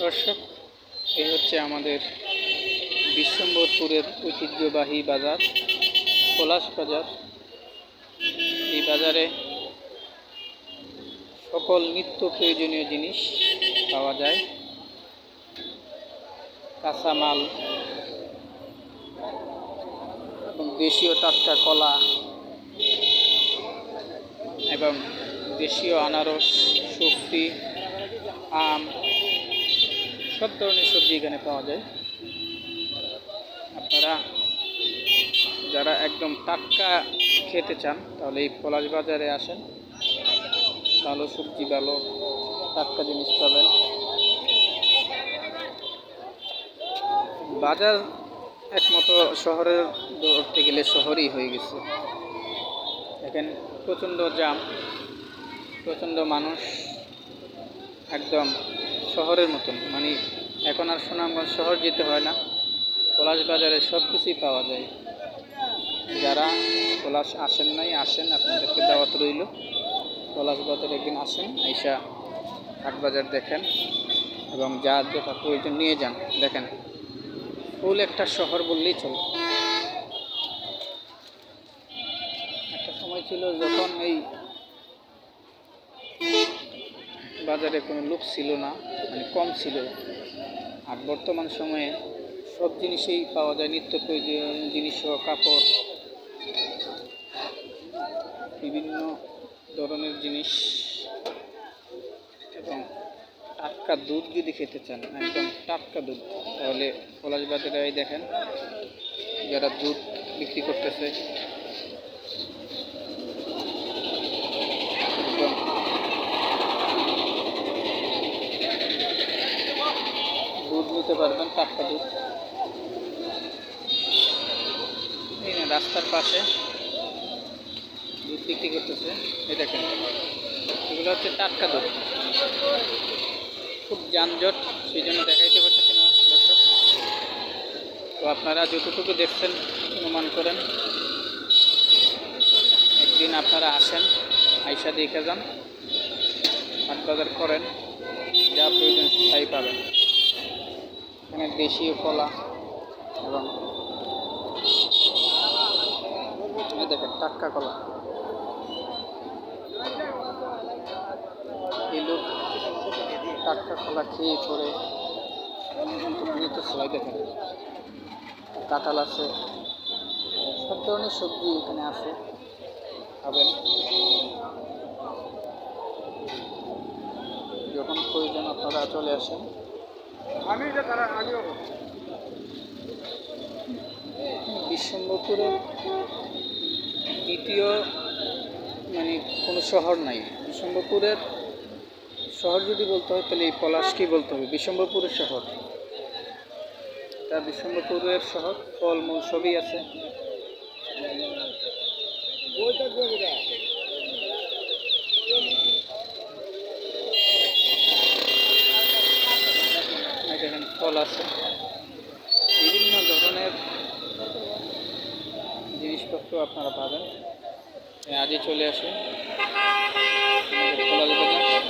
দর্শক, এই হচ্ছে আমাদের বিশ্বম্বরপুরের ঐতিহ্যবাহী বাজার, পলাশ বাজার। এই বাজারে সকল নিত্য প্রয়োজনীয় জিনিস পাওয়া যায়। কাঁচামাল এবং দেশীয় টাটকা কলা এবং দেশীয় আনারস, সবজি, আম, সব ধরনের সবজি এখানে পাওয়া যায়। আপনারা যারা একদম টাটকা খেতে চান তাহলে এই পলাশ বাজারে আসেন। ভালো সবজি, ভালো টাটকা জিনিস পাবেন। বাজার একমতো শহরের ধরতে গেলে শহরই হয়ে গেছে। এখানে প্রচণ্ড জ্যাম, প্রচণ্ড মানুষ, একদম শহরের মতন। মানে এখন আর সুনামগঞ্জ শহর যেতে হয় না, পলাশ বাজারে সব কিছুই পাওয়া যায়। যারা পলাশ আসেন নাই, আসেন, আপনাদেরকে দাওয়াত রইল। পলাশ বাজারে একদিন আসেন, আইসা হাট বাজার দেখেন এবং যার যেটা প্রয়োজন নিয়ে যান। দেখেন, ফুল একটা শহর বললেই চলে। একটা সময় ছিল যখন এই বাজারে কোনো লোক ছিল না, মানে কম ছিল। আর বর্তমান সময়ে সব জিনিসই পাওয়া যায়, নিত্য প্রয়োজনীয় জিনিস, কাপড়, বিভিন্ন ধরনের জিনিস এবং টাটকা দুধ যদি খেতে চান, একদম টাটকা দুধ, তাহলে পলাশ বাজারে দেখেন যারা দুধ বিক্রি করতেছে, একদম দুধ নিতে পারবেন, টাটকা দুধ। এই না, রাস্তার পাশে দুধ বিক্রি করতেছে, এই দেখেন, এগুলো হচ্ছে টাটকা দুধ। খুব যানজট, সেই জন্য দেখাইতে পারতেছি না দর্শক। তো আপনারা যতটুকু দেখছেন অনুমান করেন, একদিন আপনারা আসেন, আইসা দেখে যান, হাট বাজার করেন, যা প্রয়োজন তাই পাবেন। এখানে দেশীয় কলা এবং দেখেন টাটকা কলা। এই লোক টাটকা কলা খেয়ে পরে নিতে সবাই দেখেন। কাঁঠাল আছে, সব ধরনের সবজি এখানে আছে, খাবেন। যখন প্রয়োজন আপনারা চলে আসেন। বিশ্বম্বরপুরের দ্বিতীয় মানে কোনো শহর নাই। বিশ্বম্বরপুরের শহর যদি বলতে হয় তাহলে এই পলাশকেই বলতে হবে বিশ্বম্বরপুরের শহর। এটা বিশ্বম্বরপুরের শহর, ফলমূল সবই আছে। দেখেন ফল আছে, বিভিন্ন ধরনের জিনিসপত্র আপনারা পাবেন। আজই চলে আসুন পলাশ বাজার।